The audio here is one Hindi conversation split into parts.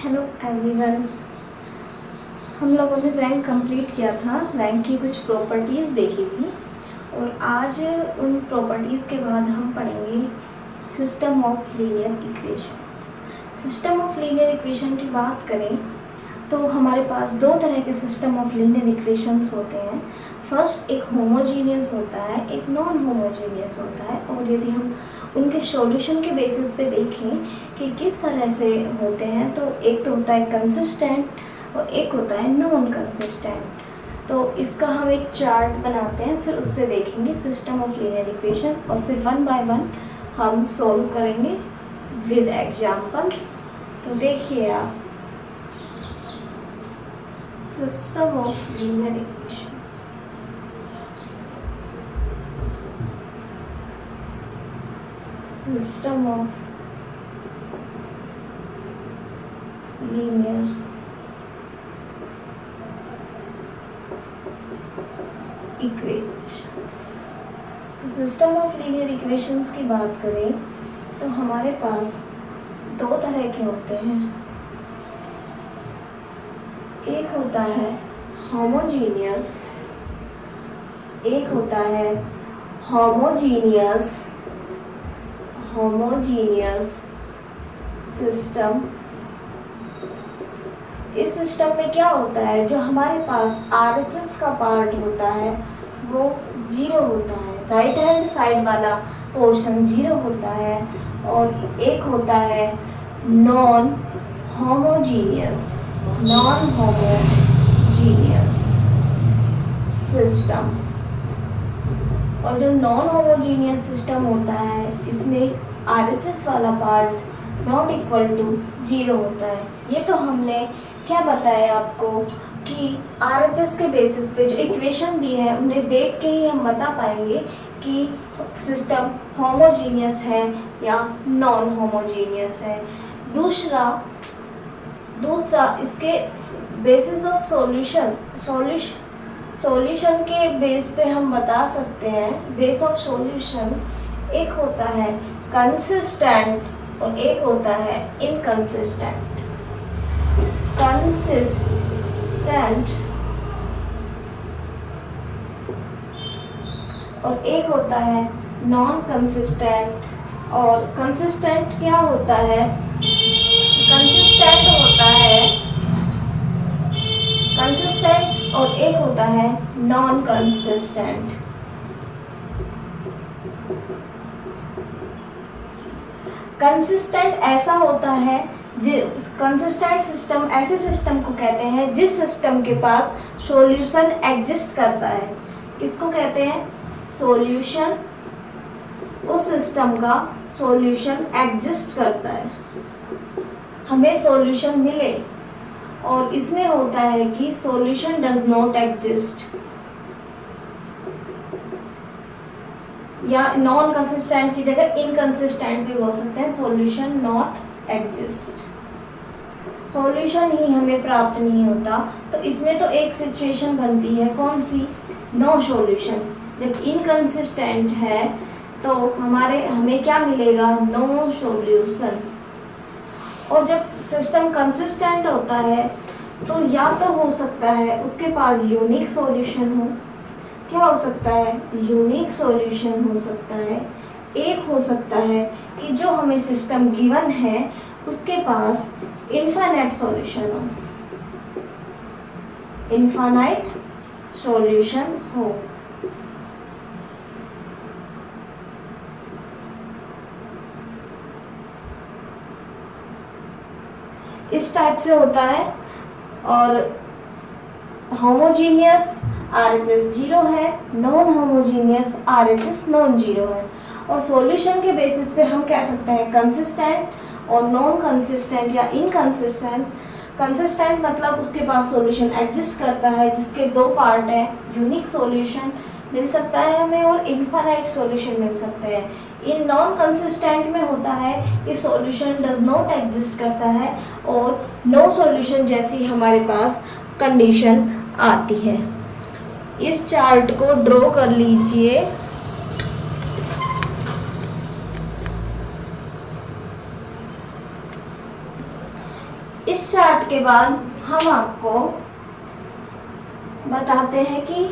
Hello everyone. हम लोगों ने रैंक कंप्लीट किया था, रैंक की कुछ प्रॉपर्टीज़ देखी थी और आज उन प्रॉपर्टीज़ के बाद हम पढ़ेंगे system of linear equations. System of linear equation की बात करें तो हमारे पास दो तरह के सिस्टम ऑफ लीनियर इक्वेशंस होते हैं। फर्स्ट एक होमोजीनियस होता है, एक नॉन होमोजीनियस होता है। और यदि हम उनके सॉल्यूशन के बेसिस पे देखें कि किस तरह से होते हैं तो एक तो होता है कंसिस्टेंट और एक होता है नॉन कंसिस्टेंट। तो इसका हम एक चार्ट बनाते हैं, फिर उससे देखेंगे सिस्टम ऑफ लीनियर इक्वेशन और फिर वन बाय वन हम सॉल्व करेंगे विद एग्जाम्पल्स। तो देखिए आप, system of linear equations. System of linear equations. तो सिस्टम ऑफ लीनियर इक्वेशंस की बात करें तो हमारे पास दो तरह के होते हैं। एक होता है होमोजीनियस, एक होता है होमोजीनियस सिस्टम। इस सिस्टम में क्या होता है, जो हमारे पास RHS का पार्ट होता है वो जीरो होता है, राइट हैंड साइड वाला पोर्शन जीरो होता है। और एक होता है नॉन होमोजीनियस सिस्टम। और जो नॉन होमोजीनियस सिस्टम होता है इसमें RHS वाला part not equal to zero होता है। ये तो हमने क्या बताया आपको कि RHS के बेसिस पे जो इक्वेशन दी है उन्हें देख के ही हम बता पाएंगे कि सिस्टम होमोजीनियस है या नॉन होमोजीनियस है। दूसरा इसके बेसिस ऑफ सॉल्यूशन के बेस पे हम बता सकते हैं। बेस ऑफ सॉल्यूशन एक होता है कंसिस्टेंट और एक होता है इनकंसिस्टेंट। कंसिस्टेंट और एक होता है नॉन कंसिस्टेंट। और कंसिस्टेंट क्या होता है, कंसिस्टेंट और एक होता है नॉन कंसिस्टेंट। कंसिस्टेंट ऐसा होता है, कंसिस्टेंट सिस्टम ऐसे सिस्टम को कहते हैं जिस सिस्टम के पास सॉल्यूशन एग्जिस्ट करता है। किसको कहते हैं, सॉल्यूशन, उस सिस्टम का सॉल्यूशन एग्जिस्ट करता है, हमें सॉल्यूशन मिले। और इसमें होता है कि सॉल्यूशन डज नॉट एग्जिस्ट, या नॉन कंसिस्टेंट की जगह इनकंसिस्टेंट भी बोल सकते हैं, सॉल्यूशन नॉट एग्जिस्ट, सॉल्यूशन ही हमें प्राप्त नहीं होता। तो इसमें तो एक सिचुएशन बनती है, कौन सी, नो सॉल्यूशन। जब इनकंसिस्टेंट है तो हमें क्या मिलेगा, नो सॉल्यूशन। और जब सिस्टम कंसिस्टेंट होता है तो या तो हो सकता है उसके पास यूनिक सॉल्यूशन हो। क्या हो सकता है, यूनिक सॉल्यूशन हो सकता है। एक हो सकता है कि जो हमें सिस्टम गिवन है उसके पास इनफाइनाइट सॉल्यूशन हो, इनफाइनाइट सॉल्यूशन हो। इस टाइप से होता है। और होमोजीनियस RHS जीरो है, non homogeneous RHS non zero है। और सॉल्यूशन के बेसिस पे हम कह सकते हैं कंसिस्टेंट और नॉन कंसिस्टेंट या इनकंसिस्टेंट। कंसिस्टेंट मतलब उसके पास सॉल्यूशन एग्जिस्ट करता है जिसके दो पार्ट है, यूनिक सॉल्यूशन मिल सकता है हमें और इनफाइनाइट सॉल्यूशन मिल सकते हैं। इन नॉन कंसिस्टेंट में होता है कि सॉल्यूशन डज नॉट एग्जिस्ट करता है और नो सॉल्यूशन जैसी हमारे पास कंडीशन आती है। इस चार्ट को ड्रॉ कर लीजिए। इस चार्ट के बाद हम आपको बताते हैं कि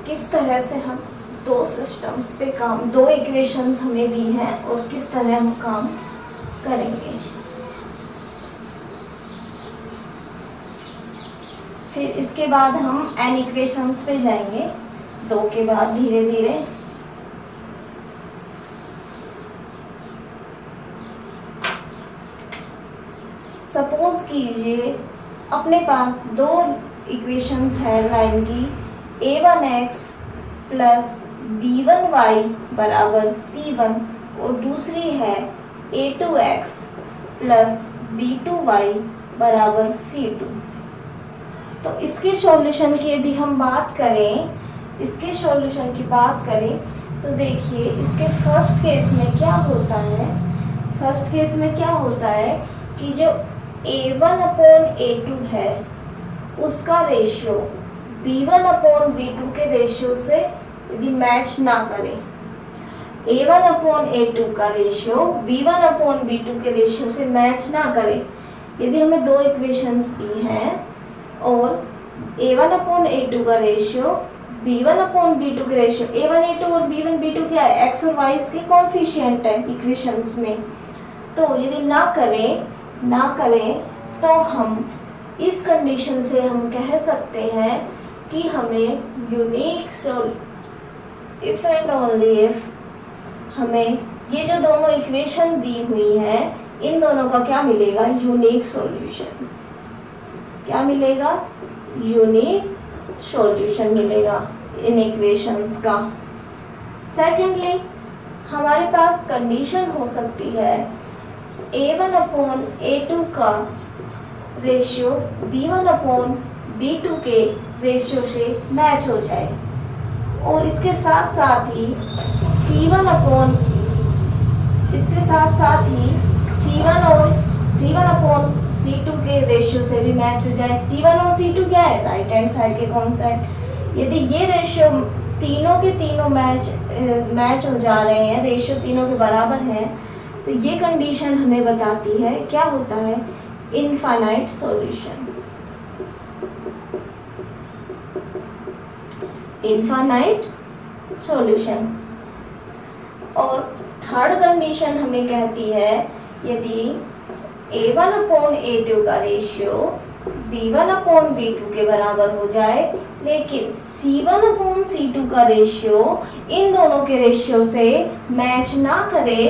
किस तरह से हम दो सिस्टम्स पे काम, दो इक्वेशंस हमें दी हैं और किस तरह हम काम करेंगे। फिर इसके बाद हम n इक्वेशंस पे जाएंगे, दो के बाद धीरे धीरे। सपोज कीजिए अपने पास दो इक्वेशंस है लाइन की, a1x प्लस b1y बराबर c1 और दूसरी है a2x प्लस b2y बराबर c2। तो इसके सॉल्यूशन की यदि हम बात करें, इसके सॉल्यूशन की बात करें तो देखिए इसके फर्स्ट केस में क्या होता है। फर्स्ट केस में क्या होता है कि जो a1 अपॉन a2 है उसका रेशियो b1 अपॉन b2 के रेशियो से यदि मैच ना करे, a1 अपॉन a2 का रेशियो b1 अपॉन b2 के रेशियो से मैच ना करे, यदि हमें दो इक्वेशंस दी हैं और a1 अपॉन a2 का रेशियो b1 अपॉन b2 के रेशियो, a1 a2 और b1 b2 क्या है, x और y के कॉन्फिशिएंट है इक्वेशंस में। तो यदि ना करें तो हम इस कंडीशन से हम कह सकते हैं कि हमें unique if and only if हमें ये जो दोनों इक्वेशन दी हुई हैं इन दोनों का क्या मिलेगा, यूनिक सॉल्यूशन। क्या मिलेगा, यूनिक सॉल्यूशन मिलेगा इन इक्वेशंस का। सेकेंडली हमारे पास कंडीशन हो सकती है a1 अपॉन a2 का रेशियो b1 अपॉन b2 के रेशियो से मैच हो जाए और इसके साथ साथ ही c1 upon c1 upon c2 के रेशियो से भी मैच हो जाए। c1 और c2 क्या है, राइट हैंड साइड के कॉन्सेप्ट। यदि ये रेशियो तीनों के तीनों मैच हो जा रहे हैं, रेशियो तीनों के बराबर है, तो ये कंडीशन हमें बताती है क्या होता है, इनफाइनाइट सॉल्यूशन। Infinite solution. और थर्ड कंडीशन हमें कहती है यदि a1 अपॉन a2 का रेशियो b1 अपॉन b2 के बराबर हो जाए लेकिन c1 अपॉन c2 का रेशियो इन दोनों के रेशियो से मैच ना करे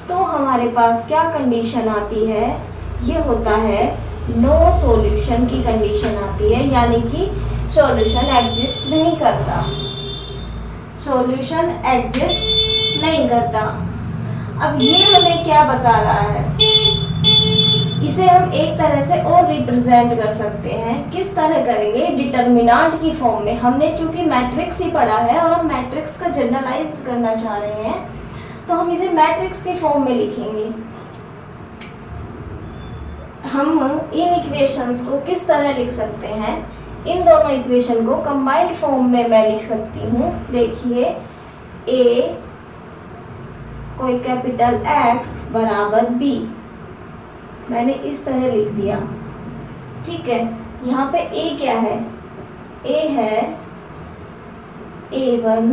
तो हमारे पास क्या कंडीशन आती है, ये होता है नो सॉल्यूशन की कंडीशन आती है, यानी कि सॉल्यूशन एग्जिस्ट नहीं करता, सॉल्यूशन एग्जिस्ट नहीं करता। अब ये हमें क्या बता रहा है, इसे हम एक तरह से और रिप्रेजेंट कर सकते हैं। किस तरह करेंगे, डिटर्मिनेंट की फॉर्म में। हमने चूंकि मैट्रिक्स ही पढ़ा है और हम मैट्रिक्स का जनरलाइज करना चाह रहे हैं तो हम इसे मैट्रिक्स की फॉर्म में लिखेंगे। हम इन इक्वेशंस को किस तरह लिख सकते हैं, इन दोनों इक्वेशन को कंबाइंड फॉर्म में मैं लिख सकती हूँ। देखिए a कोई कैपिटल X बराबर B, मैंने इस तरह लिख दिया, ठीक है। यहाँ पे a क्या है, a है a1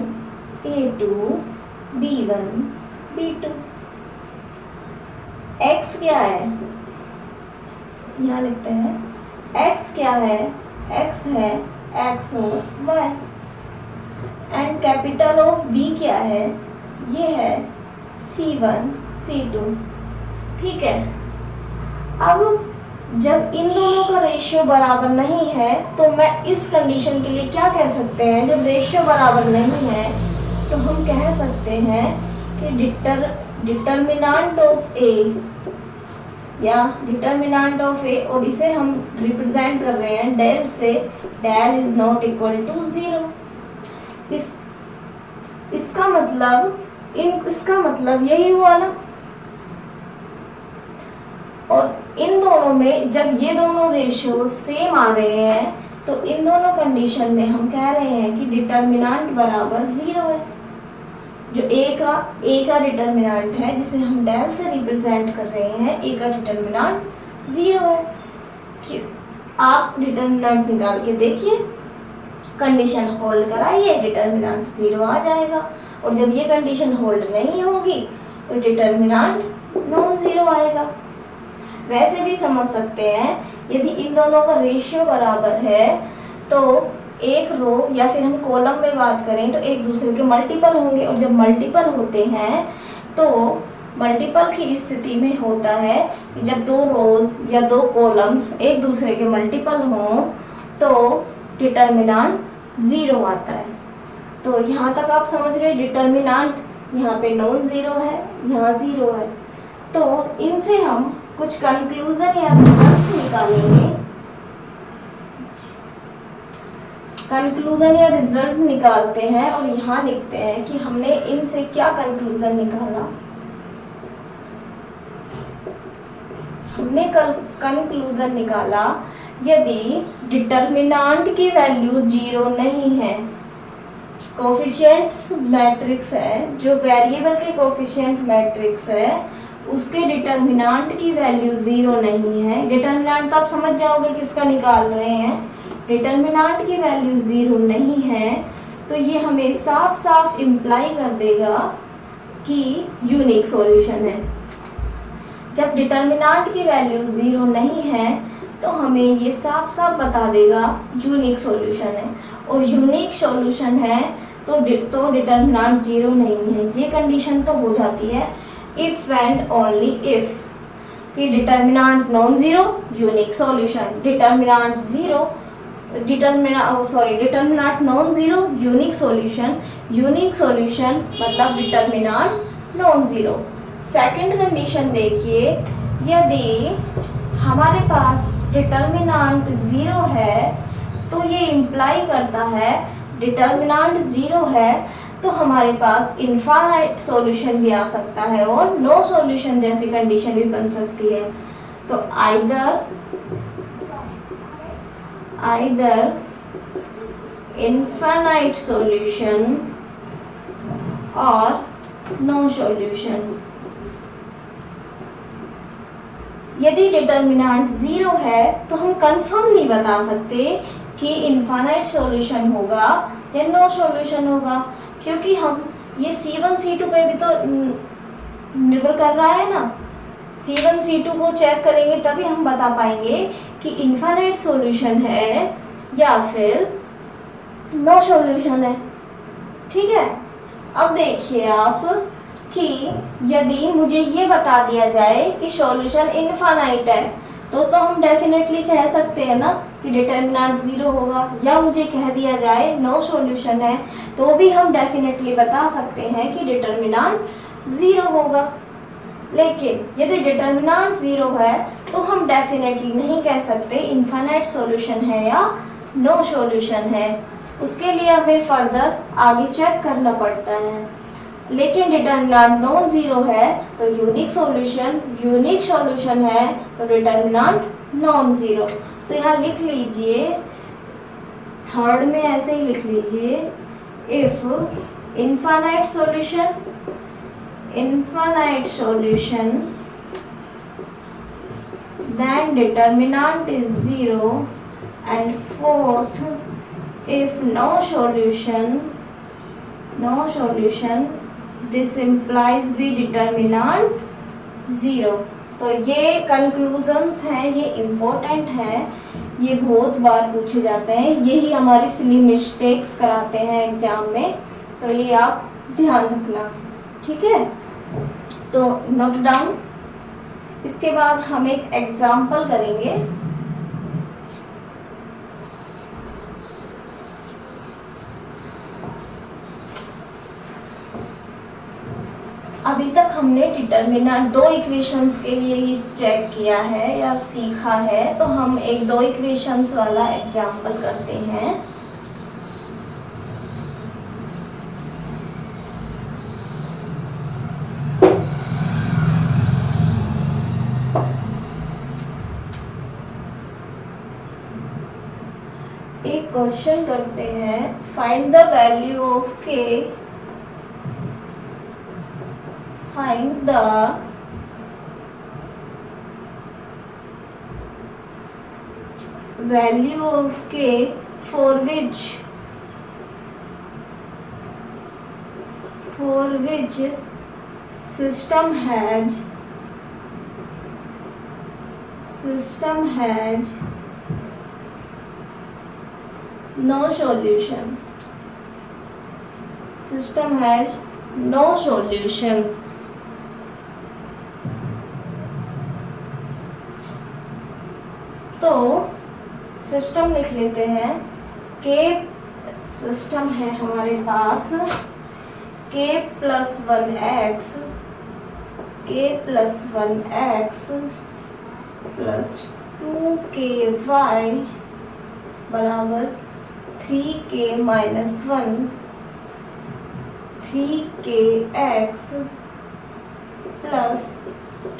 a2 b1 b2। x क्या है, यहाँ लिखते हैं x क्या है, x है x और y। And capital of b क्या है, ये है c1 c2, ठीक है। अब जब इन दोनों का रेशियो बराबर नहीं है तो मैं इस कंडीशन के लिए क्या कह सकते हैं, जब रेशियो बराबर नहीं है तो हम कह सकते हैं कि डिटर्मिनेंट ऑफ ए या डिटर्मिनेंट ऑफ ए, और इसे हम रिप्रेजेंट कर रहे हैं डेल से, del is not equal to 0। इसका मतलब यही हुआ ना। और इन दोनों में जब ये दोनों रेशियो सेम आ रहे हैं तो इन दोनों कंडीशन में हम कह रहे हैं कि डिटर्मिनेंट बराबर 0 है। जो ए का डिटर्मिनेंट है जिसे हम डेल से रिप्रेजेंट कर रहे हैं, ए का डिटर्मिनेंट 0 है। कि आप डिटर्मिनेंट निकाल के देखिए, कंडीशन होल्ड कराइए, डिटर्मिनेंट 0 आ जाएगा। और जब ये कंडीशन होल्ड नहीं होगी तो डिटर्मिनेंट नॉन ज़ीरो आएगा। वैसे भी समझ सकते हैं, यदि इन दोनों का रेशियो बराबर है तो एक रो या फिर हम कॉलम में बात करें तो एक दूसरे के मल्टीपल होंगे, और जब मल्टीपल होते हैं तो मल्टीपल की स्थिति में होता है कि जब दो रोज या दो कॉलम्स एक दूसरे के मल्टीपल हों तो डिटर्मिनेंट 0 आता है। तो यहाँ तक आप समझ गए, डिटर्मिनेंट यहाँ पे नॉन ज़ीरो है, यहाँ 0 है। तो इनसे हम कुछ कंक्लूजन या रिजल्ट्स निकालेंगे। कंक्लूजन या रिजल्ट निकालते हैं और यहाँ लिखते हैं कि हमने इनसे क्या कंक्लूजन निकाला। हमने कंक्लूजन निकाला, यदि डिटर्मिनेंट की वैल्यू 0 नहीं है, कोफिशिएंट्स मैट्रिक्स है जो वेरिएबल के कोफिशिएंट मैट्रिक्स है उसके डिटर्मिनेंट की वैल्यू 0 नहीं है। डिटर्मिनेंट तो आप समझ जाओगे किसका निकाल रहे हैं, डिटर्मिनेंट की वैल्यू 0 नहीं है, तो ये हमें साफ साफ इम्प्लाई कर देगा कि यूनिक सॉल्यूशन है। जब डिटर्मिनेंट की वैल्यू 0 नहीं है तो हमें ये साफ साफ बता देगा यूनिक सॉल्यूशन है, और यूनिक सॉल्यूशन है तो डिटर्मिनेंट 0 नहीं है। ये कंडीशन तो हो जाती है इफ़ एंड ओनली इफ़ कि determinant non zero unique solution, determinant non zero unique solution, unique solution मतलब determinant non zero. Second condition देखिए, यदि हमारे पास डिटर्मिनेंट 0 है तो ये इम्प्लाई करता है डिटर्मिनेंट 0 है तो हमारे पास इनफाइनाइट सॉल्यूशन भी आ सकता है और नो सॉल्यूशन जैसी कंडीशन भी बन सकती है। तो आइदर इनफाइनाइट सॉल्यूशन और नो सॉल्यूशन। यदि डिटर्मिनेंट 0 है तो हम कंफर्म नहीं बता सकते कि इनफाइनाइट सॉल्यूशन होगा या नो सॉल्यूशन होगा, क्योंकि हम ये C1 C2 पे भी तो निर्भर कर रहा है ना। C1 C2 को चेक करेंगे तभी हम बता पाएंगे कि इनफाइनाइट सॉल्यूशन है या फिर नो सॉल्यूशन है। ठीक है, अब देखिए आप कि यदि मुझे ये बता दिया जाए कि सॉल्यूशन इनफाइनाइट है तो हम डेफिनेटली कह सकते हैं ना कि डिटर्मिनेंट 0 होगा, या मुझे कह दिया जाए नो सॉल्यूशन है तो भी हम डेफिनेटली बता सकते हैं कि डिटर्मिनेंट 0 होगा। लेकिन यदि डिटर्मिनेंट 0 है तो हम डेफिनेटली नहीं कह सकते इनफाइनाइट सॉल्यूशन है या नो सॉल्यूशन है। उसके लिए हमें फर्दर आगे चेक करना पड़ता है। लेकिन डिटर्मिनेंट नॉन ज़ीरो है तो यूनिक सॉल्यूशन है तो डिटर्मिनेंट नॉन ज़ीरो। तो यहाँ लिख लीजिए, थर्ड में ऐसे ही लिख लीजिए, if infinite solution then determinant is 0, and fourth, if no solution this implies भी डिटर्मिनेंट 0। तो ये कंक्लूजन्स हैं, ये इम्पोर्टेंट हैं, ये बहुत बार पूछे जाते हैं, यही हमारी सिली मिस्टेक्स कराते हैं एग्जाम में, तो ये आप ध्यान रखना। ठीक है, तो नोट डाउन। इसके बाद हम एक एग्जाम्पल करेंगे। अभी तक हमने डिटर्मिनेंट दो इक्वेशंस के लिए ही चेक किया है या सीखा है, तो हम एक दो इक्वेशंस वाला एग्जाम्पल करते हैं। एक क्वेश्चन करते हैं, find the value of k, find the value of k for which system has no solution. System has no solution. तो सिस्टम लिख लेते हैं के सिस्टम है हमारे पास k plus 1x plus 2ky बराबर 3k minus 1 3kx plus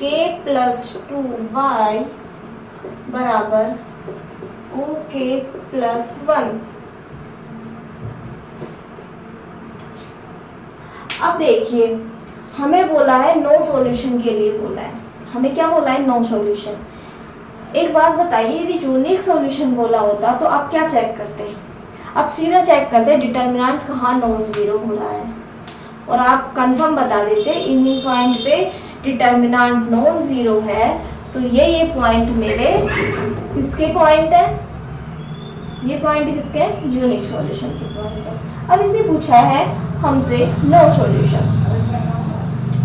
k plus 2y बराबर ok प्लस 1। अब देखिए हमें बोला है नो सॉल्यूशन के लिए बोला है, हमें क्या बोला है, नो सॉल्यूशन। एक बात बताइए, यदि यूनिक सॉल्यूशन बोला होता तो आप क्या चेक करते हैं? आप सीधा चेक करते हैं डिटर्मिनेंट कहाँ नॉन ज़ीरो हो रहा है और आप कंफर्म बता देते इन पॉइंट पे डिटर्मिनेंट नॉन ज़ीरो है, तो ये पॉइंट मेरे किसके पॉइंट है, ये पॉइंट किसके, यूनिक सॉल्यूशन के पॉइंट है। अब इसने पूछा है हमसे नो सॉल्यूशन,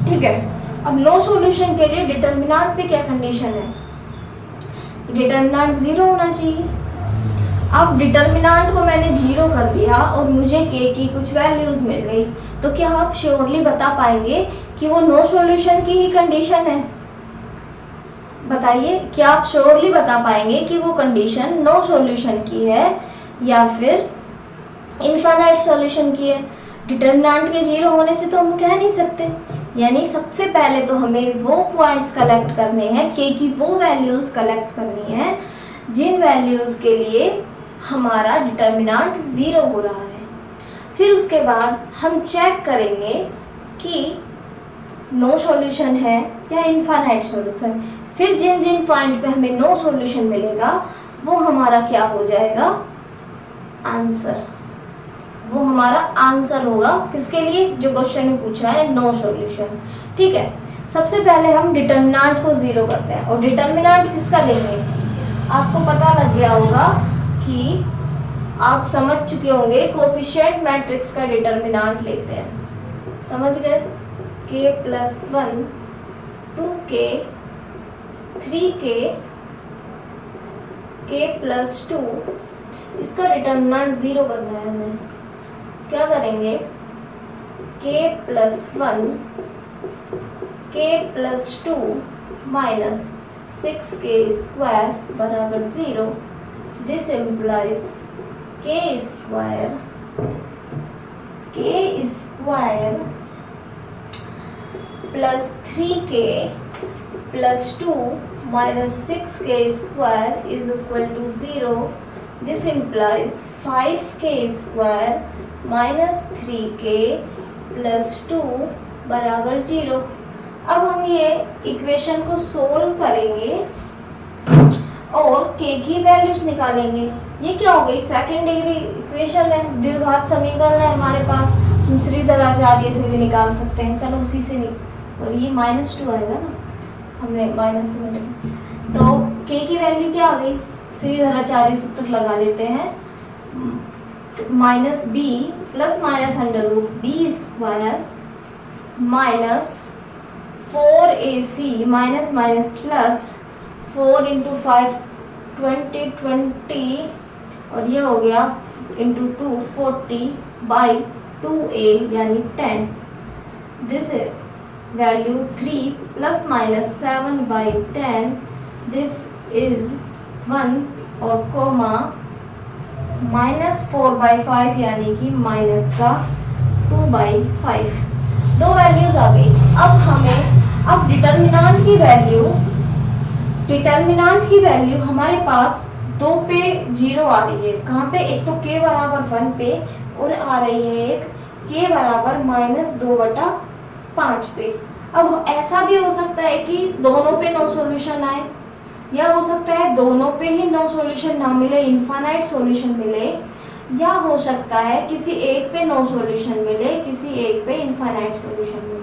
ठीक है। अब नो सॉल्यूशन के लिए डिटर्मिनेंट पे क्या कंडीशन है, डिटर्मिनेंट ज़ीरो होना चाहिए। अब डिटर्मिनेंट को मैंने जीरो कर दिया और मुझे के की कुछ वैल्यूज़ मिल गई, तो क्या आप श्योरली बता पाएंगे कि वो नो सॉल्यूशन की ही कंडीशन है? बताइए, क्या आप श्योरली बता पाएंगे कि वो कंडीशन नो सॉल्यूशन की है या फिर इनफाइनाइट सॉल्यूशन की है? डिटर्मिनेंट के जीरो होने से तो हम कह नहीं सकते, यानी सबसे पहले तो हमें वो पॉइंट्स कलेक्ट करने हैं, के की वो वैल्यूज़ कलेक्ट करनी है जिन वैल्यूज़ के लिए हमारा डिटर्मिनेंट ज़ीरो हो रहा है। फिर उसके बाद हम चेक करेंगे कि नो सॉल्यूशन है या इनफाइनाइट सॉल्यूशन। फिर जिन जिन पॉइंट पे हमें नो सॉल्यूशन मिलेगा वो हमारा क्या हो जाएगा, आंसर। वो हमारा आंसर होगा किसके लिए, जो क्वेश्चन में पूछा है नो सॉल्यूशन, ठीक है। सबसे पहले हम डिटर्मिनेंट को ज़ीरो करते हैं और डिटर्मिनेंट किसका लेंगे, आपको पता लग गया होगा कि आप समझ चुके होंगे कोफिशिएंट मैट्रिक्स का डिटर्मिनेंट लेते हैं, समझ गए, k plus 1 2k 3k k plus 2, इसका डिटर्मिनेंट ज़ीरो करना है हमें। क्या करेंगे, k plus 1 k plus 2 minus 6k square बराबर 0। This implies k square plus 3k plus 2 minus 6k square is equal to 0। This implies 5k square minus 3k plus 2 बराबर 0। अब हम ये इक्वेशन को सोल्व करेंगे और k की वैल्यूज निकालेंगे। ये क्या हो गई, सेकेंड डिग्री इक्वेशन है, द्विघात समीकरण है हमारे पास, श्रीधराचार्य से भी निकाल सकते हैं। चलो उसी से सॉरी ये -2 आएगा ना, हमने माइनस से, तो k की वैल्यू क्या आ गई, श्रीधराचार्य सूत्र लगा लेते हैं, minus b plus minus under root b square minus 4ac minus minus plus 4 into 5 20 और ये हो गया इंटू 2 40 बाई 2a यानी 10। This value 3 plus minus 7 by 10, this is 1 और कोमा -4/5 यानी कि माइनस का 2/5। दो वैल्यूज आ गई। अब डिटर्मिनेंट की वैल्यू हमारे पास 2 पे 0 आ रही है। कहाँ पे, एक तो k बराबर 1 पे और आ रही है एक k बराबर -2/5 पे। अब ऐसा भी हो सकता है कि दोनों पे नो सॉल्यूशन आए, या हो सकता है दोनों पे ही नो सॉल्यूशन ना मिले, इनफाइनाइट सॉल्यूशन मिले, या हो सकता है किसी एक पे नो सॉल्यूशन मिले, किसी एक पे इनफाइनाइट सॉल्यूशन मिले।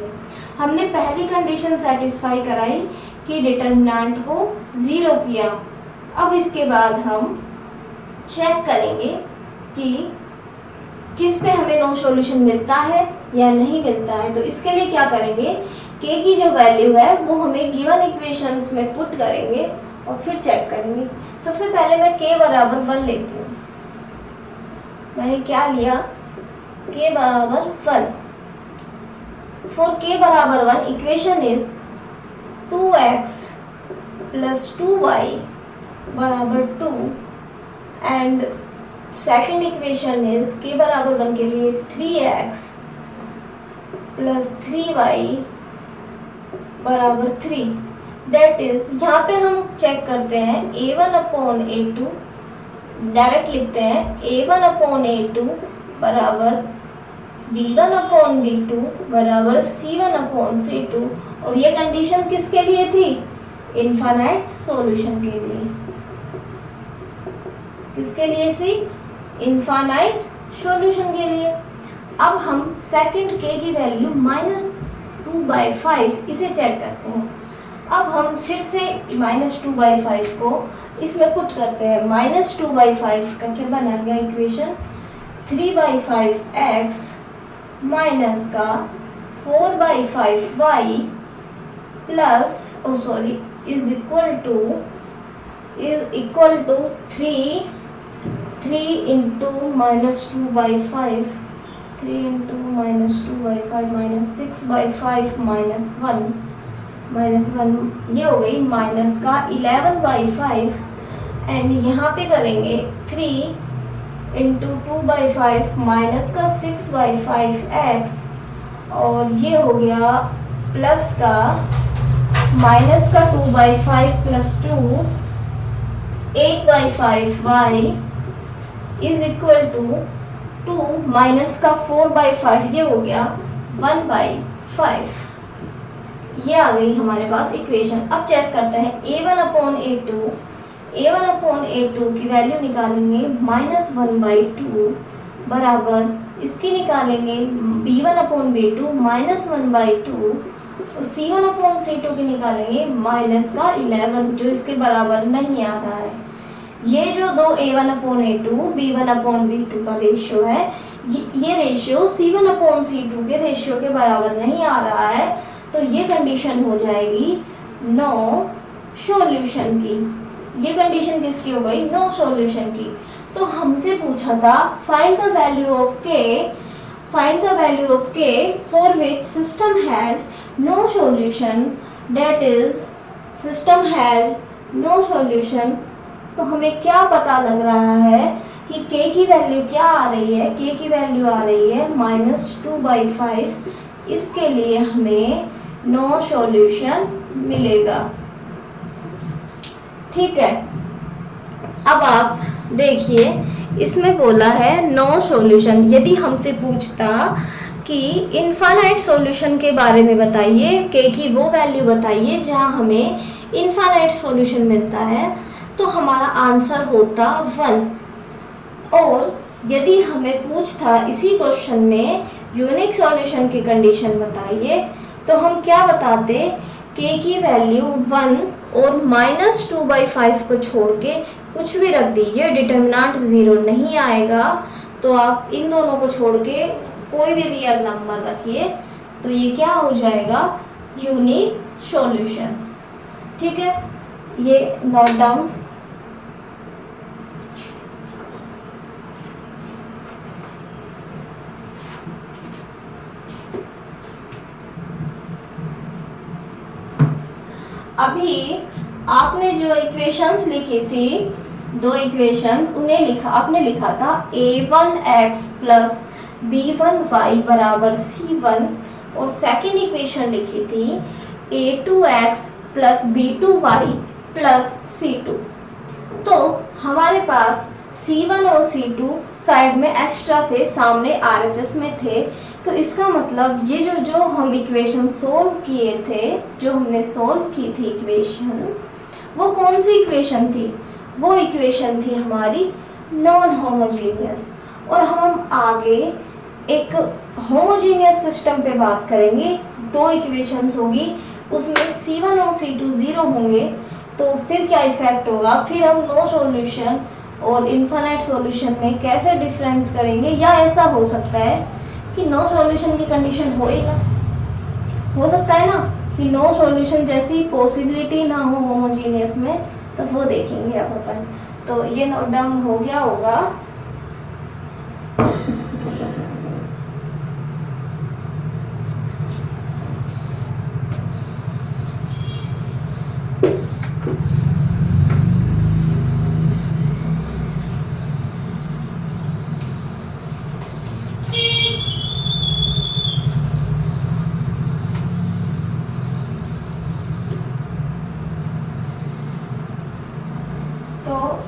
हमने पहली कंडीशन सेटिस्फाई कराई कि डिटर्मिनेंट को 0 किया। अब इसके बाद हम चेक करेंगे कि किस पे हमें नो सॉल्यूशन मिलता है या नहीं मिलता है। तो इसके लिए क्या करेंगे, के की जो वैल्यू है वो हमें गिवन इक्वेशंस में पुट करेंगे और फिर चेक करेंगे। सबसे पहले मैं के बराबर 1 लेती हूँ। मैंने क्या लिया, के बराबर 1। फॉर के बराबर 1 equation is 2x plus 2y बराबर 2 एंड सेकेंड इक्वेशन इज के बराबर 1 के लिए 3x प्लस 3y बराबर 3। दैट इज, यहाँ पे हम चेक करते हैं a1/a2, डायरेक्ट लिखते हैं a1/a2 बराबर b1/b2 बराबर c1/c2। और ये कंडीशन किसके लिए थी, इनफाइनाइट सॉल्यूशन के लिए। किसके लिए थी, इनफाइनाइट सॉल्यूशन के लिए। अब हम सेकंड के की वैल्यू -2/5 इसे चेक करते हैं। अब हम फिर से -2/5 को इसमें पुट करते हैं। -2/5 का क्या बना गया इक्वेशन, 3/5x माइनस का 4/5y plus is equal to 3 into -2/5, 3 into -2/5 minus 6/5 -1 ये हो गई माइनस का 11/5 एंड यहाँ पे करेंगे 3 इंटू 2/5 माइनस का 6/5x और ये हो गया प्लस का माइनस का 2/5 plus 2 8/5y is equal to 2 minus का 4/5 ये हो गया 1/5। ये आ गई हमारे पास इक्वेशन। अब चेक करते हैं a1/a2 की वैल्यू निकालेंगे -1/2 बराबर इसकी निकालेंगे b1/b2 -1/2 और c1/c2 की निकालेंगे माइनस का 11 जो इसके बराबर नहीं आ रहा है। ये जो दो a1/a2 b1/b2 का रेशियो है, ये रेशियो c1/c2 के रेशियो के बराबर नहीं आ रहा है, तो ये कंडीशन हो जाएगी नो सॉल्यूशन की। ये कंडीशन किसकी हो गई, नो सॉल्यूशन की। तो हमसे पूछा था find the value of k for which system has no solution, that is system has no solution. तो हमें क्या पता लग रहा है कि k की वैल्यू क्या आ रही है, k की वैल्यू आ रही है -2/5। इसके लिए हमें नो सॉल्यूशन मिलेगा। ठीक है, अब आप देखिए इसमें बोला है नो सॉल्यूशन। यदि हमसे पूछता कि इनफाइनाइट सॉल्यूशन के बारे में बताइए, के की वो वैल्यू बताइए जहां हमें इनफाइनाइट सॉल्यूशन मिलता है, तो हमारा आंसर होता 1। और यदि हमें पूछता इसी क्वेश्चन में यूनिक सॉल्यूशन की कंडीशन बताइए, तो हम क्या बताते, के की वैल्यू 1 और -2/5 को छोड़ के कुछ भी रख दीजिए, डिटर्मिनेंट 0 नहीं आएगा। तो आप इन दोनों को छोड़ के कोई भी रियल नंबर रखिए, तो ये क्या हो जाएगा, यूनिक सॉल्यूशन। ठीक है, ये नोट डाउन। अभी आपने जो इक्वेशंस लिखी थी, दो इक्वेशंस, आपने लिखा था a1x प्लस b1y बराबर c1 और सेकंड इक्वेशन लिखी थी a2x plus b2y plus c2। तो हमारे पास c1 और c2 साइड में एक्स्ट्रा थे, सामने RHS में थे। तो इसका मतलब ये जो हम इक्वेशन सोल्व किए थे, जो हमने सोल्व की थी इक्वेशन, वो कौन सी इक्वेशन थी? वो इक्वेशन थी हमारी नॉन होमोजीनियस। और हम आगे एक होमोजीनियस सिस्टम पे बात करेंगे। दो इक्वेशंस होगी, उसमें C1 और C2 ज़ीरो होंगे, तो फिर क्या इफेक्ट होगा, फिर हम नो सॉल्यूशन और इन्फिनिट सॉल्यूशन में कैसे डिफरेंस करेंगे। या ऐसा हो सकता है कि नो सॉल्यूशन की कंडीशन होएगा, हो सकता है ना कि नो सॉल्यूशन जैसी पॉसिबिलिटी ना हो होमोजीनियस में, तो वो देखेंगे अब अपन। तो ये नोट डाउन हो गया होगा।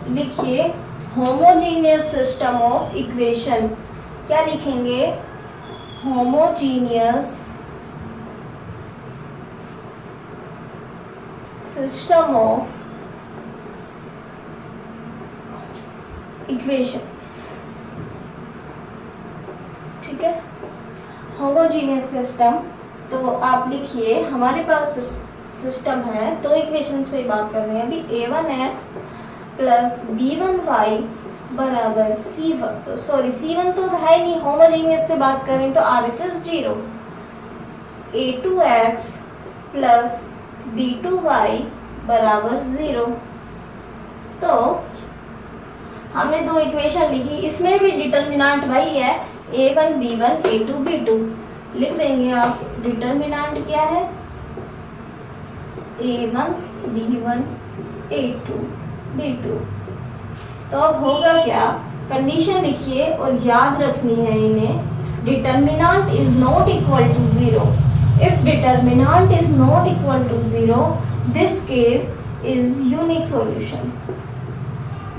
लिखिए होमोजीनियस सिस्टम ऑफ इक्वेशन। क्या लिखेंगे? Homogeneous system of equations. ठीक है, होमोजीनियस सिस्टम। तो आप लिखिए हमारे पास सिस्टम है, दो इक्वेशंस पे बात कर रहे हैं अभी। a1x प्लस b1y बराबर C1 तो है नहीं, होमोजीनियस पे बात करें तो RHS 0। a2x प्लस b2y बराबर 0। तो हमने दो इक्वेशन लिखी, इसमें भी डिटर्मिनेंट वही है, a1 b1 a2 b2। लिख देंगे आप डिटर्मिनेंट क्या है, a1 b1 a2 b2। तो अब होगा क्या, कंडीशन लिखिए और याद रखनी है इन्हें। Determinant is not equal to 0। If determinant is not equal to 0, this case is unique solution.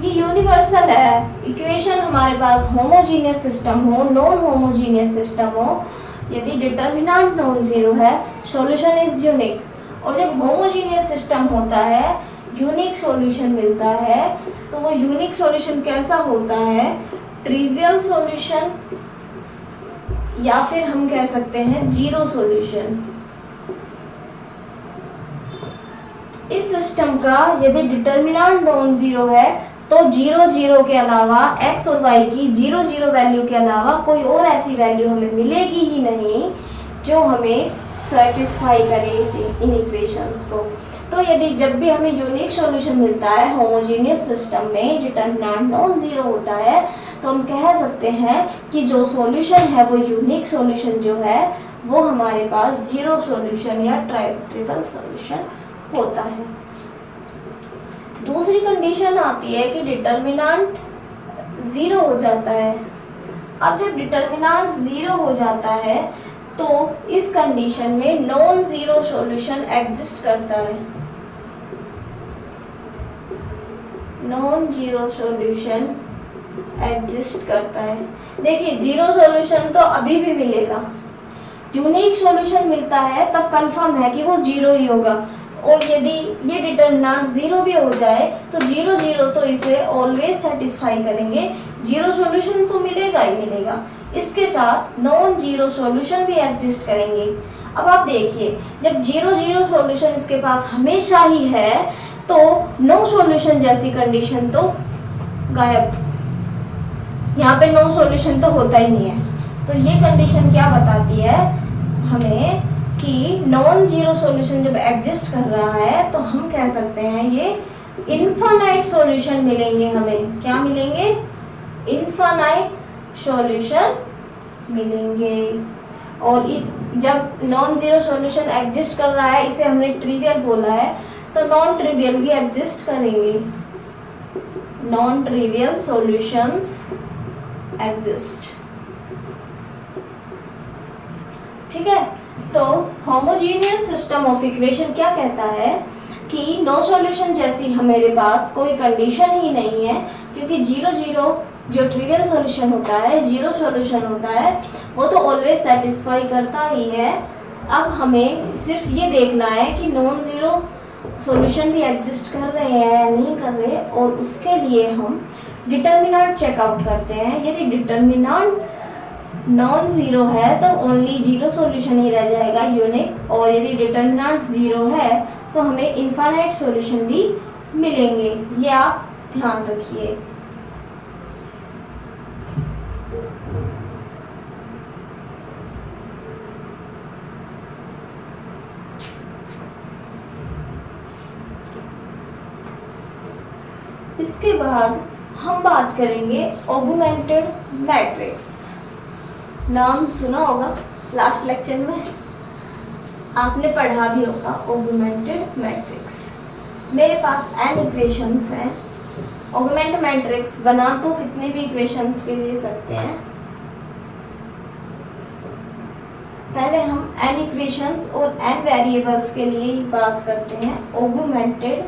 ये यूनिवर्सल है। इक्वेशन हमारे पास होमोजीनियस सिस्टम हो, नॉन होमोजीनियस सिस्टम हो, यदि डिटर्मिनेंट नॉन जीरो है, सॉल्यूशन इज यूनिक। और जब होमोजीनियस सिस्टम होता है, यूनिक सॉल्यूशन मिलता है, तो वो यूनिक सॉल्यूशन कैसा होता है, ट्रिवियल सॉल्यूशन, या फिर हम कह सकते हैं जीरो सॉल्यूशन। इस सिस्टम का यदि डिटर्मिनेंट नॉन जीरो है, तो 0 0 के अलावा x और y की 0 0 वैल्यू के अलावा कोई और ऐसी वैल्यू हमें मिलेगी ही नहीं जो हमें सेटिस्फाई करे इन इक्वेशंस को। तो यदि जब भी हमें यूनिक सॉल्यूशन मिलता है होमोजीनियस सिस्टम में, डिटर्मिनेंट नॉन जीरो होता है, तो हम कह सकते हैं कि जो सॉल्यूशन है वो यूनिक सॉल्यूशन जो है वो हमारे पास जीरो सॉल्यूशन या ट्रिवियल सॉल्यूशन होता है। दूसरी कंडीशन आती है कि डिटर्मिनेंट ज़ीरो हो जाता है। अब जब डिटर्मिनेंट ज़ीरो हो जाता है तो इस कंडीशन में नॉन ज़ीरो सॉल्यूशन एग्जिस्ट करता है। नॉन जीरो सॉल्यूशन एग्जिस्ट करता है। देखिए जीरो सॉल्यूशन तो अभी भी मिलेगा, यूनिक सॉल्यूशन मिलता है तब कंफर्म है कि वो जीरो ही होगा। और यदि ये डिटर्मिनेंट जीरो भी हो जाए तो जीरो जीरो तो इसे ऑलवेज सेटिस्फाई करेंगे, जीरो सॉल्यूशन तो मिलेगा ही मिलेगा। इसके साथ नॉन जीरो सॉल्यूशन भी एग्जिस्ट करेंगे। अब आप देखिए जब जीरो जीरो सॉल्यूशन इसके पास हमेशा ही है तो नो सॉल्यूशन जैसी कंडीशन तो गायब, यहाँ पे नो सॉल्यूशन तो होता ही नहीं है। तो ये कंडीशन क्या बताती है हमें कि नॉन जीरो सॉल्यूशन जब एग्जिस्ट कर रहा है तो हम कह सकते हैं ये इनफाइनाइट सॉल्यूशन मिलेंगे हमें। क्या मिलेंगे? इनफाइनाइट सॉल्यूशन मिलेंगे। और इस जब नॉन जीरो सॉल्यूशन एग्जिस्ट कर रहा है, इसे हमने ट्रिवियल बोला है, तो नॉन ट्रिवियल भी एग्जिस्ट करेंगे। Non trivial solutions exist. ठीक है, तो होमोजीनियस सिस्टम ऑफ इक्वेशन क्या कहता है कि नो सॉल्यूशन जैसी हमारे पास कोई कंडीशन ही नहीं है, क्योंकि जीरो जीरो जो ट्रिवियल सॉल्यूशन होता है, जीरो सॉल्यूशन होता है, वो तो ऑलवेज सेटिस्फाई करता ही है। अब हमें सिर्फ ये देखना है कि नॉन जीरो सॉल्यूशन भी एग्जिस्ट कर रहे हैं या नहीं कर रहे, और उसके लिए हम डिटर्मिनेंट चेकआउट करते हैं। यदि डिटर्मिनेंट नॉन ज़ीरो है तो ओनली जीरो सॉल्यूशन ही रह जाएगा यूनिक, और यदि डिटर्मिनेंट ज़ीरो है तो हमें इनफाइनाइट सॉल्यूशन भी मिलेंगे। ये आप ध्यान रखिए। इसके बाद हम बात करेंगे ऑगमेंटेड मैट्रिक्स। नाम सुना होगा, लास्ट लेक्चर में आपने पढ़ा भी होगा ऑगमेंटेड मैट्रिक्स। मेरे पास n इक्वेशंस हैं। ऑगमेंट मैट्रिक्स बना तो कितने भी इक्वेशंस के लिए सकते हैं। पहले हम n इक्वेशंस और n वेरिएबल्स के लिए ही बात करते हैं। ऑगमेंटेड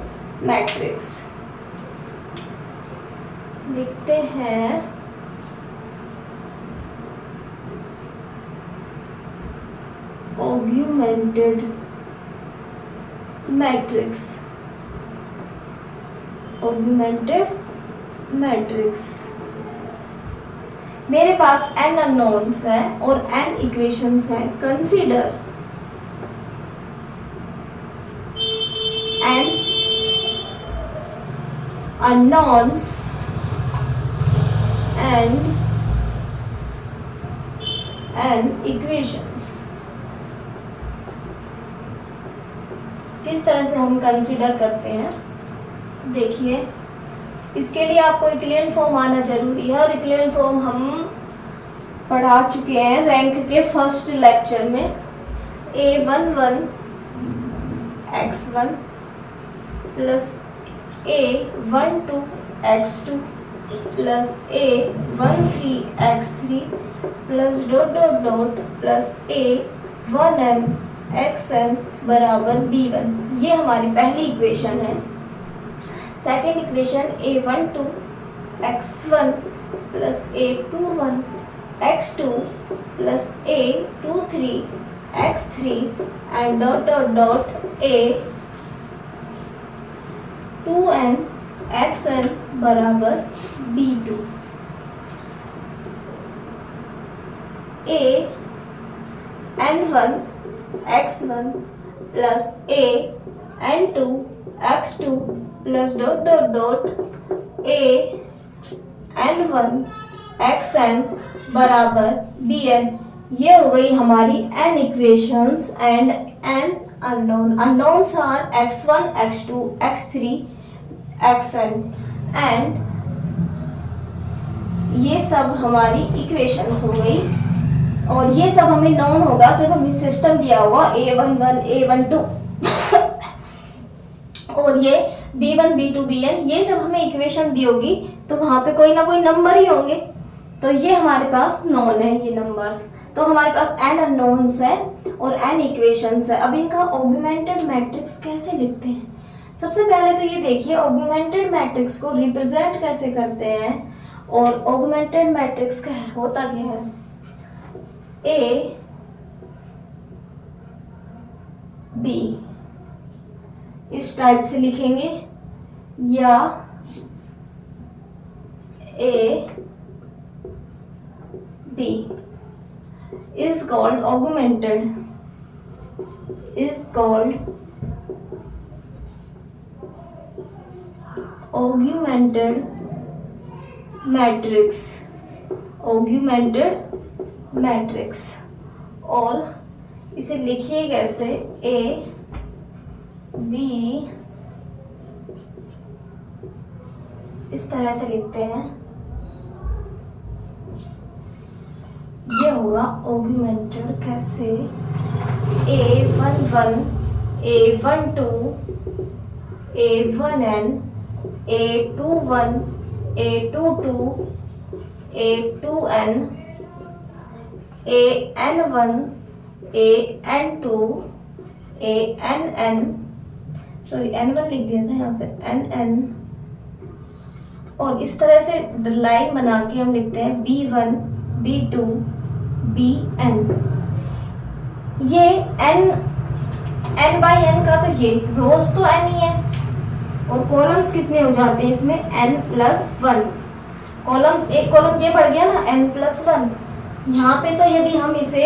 मैट्रिक्स लिखते हैं ऑगमेंटेड मैट्रिक्स। ऑगमेंटेड मैट्रिक्स मेरे पास n अननोन्स है और n इक्वेशंस हैं। Consider n unknowns and equations. किस तरह से हम कंसीडर करते हैं, देखिए। इसके लिए आपको इक्लियन फॉर्म आना जरूरी है, और इक्लियन फॉर्म हम पढ़ा चुके हैं रैंक के फर्स्ट लेक्चर में। a11 x1 plus a12 x2 plus a13 x3 plus dot dot dot plus a1n xn बराबर b1। ये हमारी पहली इक्वेशन है। Second equation a12 x1 plus a21 x2 plus a23 x3 and dot dot dot a2n xn बराबर b2। an1 x1 plus an2 x2 plus dot dot dot an1 xn बराबर bn। ये हो गई हमारी n equations and n unknown. Unknowns are x1 x2 x3 xn and ये सब हमारी इक्वेशंस हो गई। और ये सब हमें नोन होगा जब हमें सिस्टम दिया होगा a11 a12 और ये b1 b2 bn, ये सब हमें इक्वेशन दी होगी तो वहां पे कोई ना कोई नंबर ही होंगे। तो ये हमारे पास नोन है, ये नंबर्स। तो हमारे पास n अननोन्स है और n इक्वेशंस है। अब इनका ऑगमेंटेड मैट्रिक्स कैसे लिखते हैं? सबसे पहले तो ये देखिए ऑगमेंटेड मैट्रिक्स को रिप्रेजेंट कैसे करते हैं, और ऑगमेंटेड मैट्रिक्स का होता क्या है। ए बी इस टाइप से लिखेंगे, या A B is called augmented, is called augmented matrix, augmented matrix. और इसे लिखिए कैसे, ए बी इस तरह से लिखते हैं। ये होगा ऑगमेंटेड कैसे, a11 a12 a1n a21 a22 a2n an1 an2 ann, sorry n1 लिख दिया था यहाँ पे, nn। और इस तरह से लाइन बना के हम लिखते हैं b1 b2 bn। ये n बाई n का, तो ये रोज तो n ही है और कॉलम्स कितने हो जाते हैं इसमें, n+1 कॉलम्स, एक कॉलम ये बढ़ गया ना n+1। यहाँ पे तो यदि हम इसे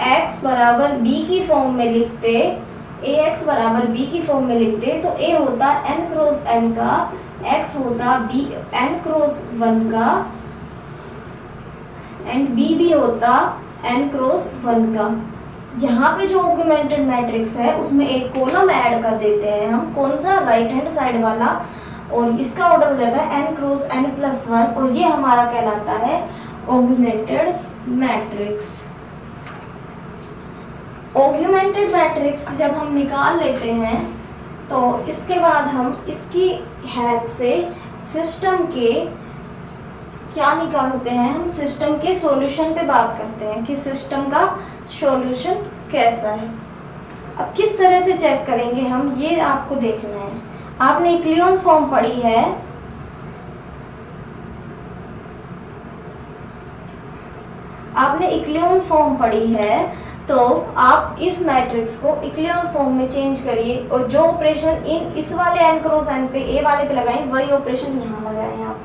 ax बराबर b की फॉर्म में लिखते, ax बराबर b की फॉर्म में लिखते तो a होता n क्रॉस n का, x होता b n क्रॉस 1 का एंड b भी होता n क्रॉस 1 का। यहाँ पे जो ऑगमेंटेड मैट्रिक्स है उसमें एक कॉलम ऐड कर देते हैं हम, कौन सा, राइट हैंड साइड वाला, और इसका ऑर्डर हो जाता है n क्रॉस n+1 और ये हमारा कहलाता है ऑगमेंटेड मैट्रिक्स। ऑगमेंटेड मैट्रिक्स जब हम निकाल लेते हैं तो इसके बाद हम इसकी हेल्प से सिस्टम के क्या निकालते हैं, हम सिस्टम के सॉल्यूशन पे बात करते हैं कि सिस्टम का सॉल्यूशन कैसा है। अब किस तरह से चेक करेंगे हम, ये आपको देखना है। आपने इक्लियन फॉर्म पढ़ी है, आपने इक्लियन फॉर्म पढ़ी है, तो आप इस मैट्रिक्स को इक्लियन फॉर्म में चेंज करिए और जो ऑपरेशन इस वाले n क्रॉस n पे, a वाले पे लगाएं, वही ऑपरेशन यहाँ लगाएं आप,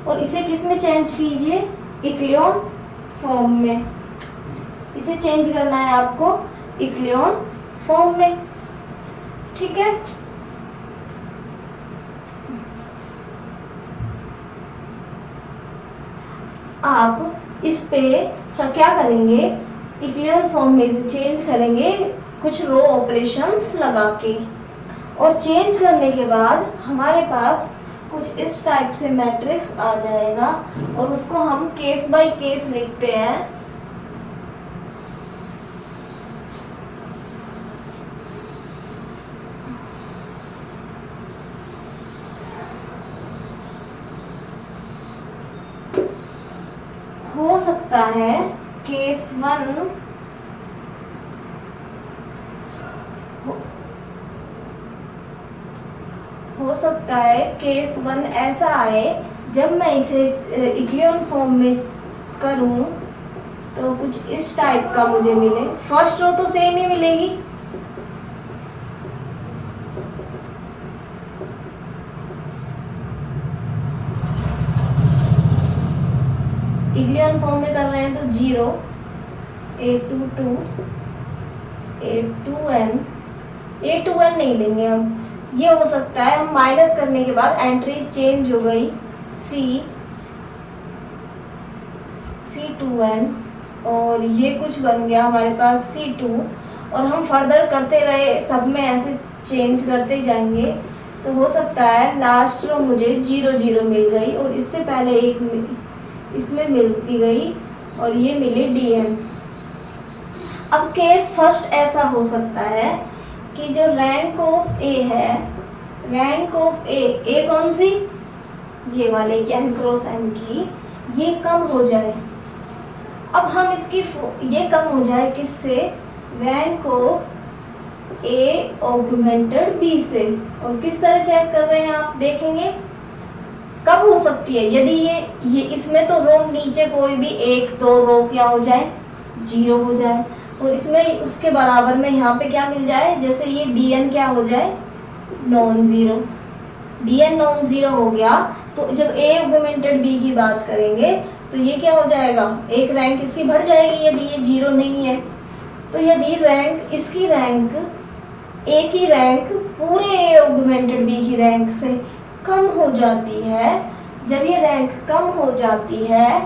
और इसे किस में चेंज कीजिए, इक्लियन फॉर्म में। इसे चेंज करना है आपको इक्लियन फॉर्म में, ठीक है। आप इस पे क्या करेंगे, इक्लियन फॉर्म में इसे चेंज करेंगे कुछ रो ऑपरेशंस लगा के, और चेंज करने के बाद हमारे पास कुछ इस टाइप से मैट्रिक्स आ जाएगा और उसको हम केस बाय केस लिखते हैं। हो सकता है केस 1 हो सकता है केस 1 ऐसा आए, जब मैं इसे इक्लियन फॉर्म में करूं तो कुछ इस टाइप का मुझे मिले। फर्स्ट रो तो सेम ही मिलेगी, इक्लियन फॉर्म में कर रहे हैं तो 0 a22 a2n नहीं लेंगे हम, ये हो सकता है हम माइनस करने के बाद एंट्रीज चेंज हो गई, C2n और ये कुछ बन गया हमारे पास C2, और हम फर्दर करते रहे, सब में ऐसे चेंज करते जाएंगे, तो हो सकता है लास्ट रो मुझे 0 0 मिल गई और इससे पहले एक इसमें मिलती गई और ये मिले dn। अब केस फर्स्ट ऐसा हो सकता है कि जो रैंक ऑफ ए है, रैंक ऑफ ए कौन सी, ये वाले की n क्रॉस n की, ये कम हो जाए। अब हम इसकी ये कम हो जाए किससे, rank of A augmented B से। और किस तरह चेक कर रहे हैं आप देखेंगे, कब हो सकती है, यदि ये इसमें तो रो नीचे कोई भी 1 2 रो क्या हो जाए, 0 हो जाए, और इसमें उसके बराबर में यहाँ पे क्या मिल जाए, जैसे ये dn क्या हो जाए, non zero. dn non zero हो गया तो जब a ऑगमेंटेड b की बात करेंगे तो ये क्या हो जाएगा, एक रैंक इसकी बढ़ जाएगी यदि ये 0 नहीं है। तो यदि रैंक इसकी रैंक a की रैंक पूरे a ऑगमेंटेड b की रैंक से कम हो जाती है, जब ये रैंक कम हो जाती है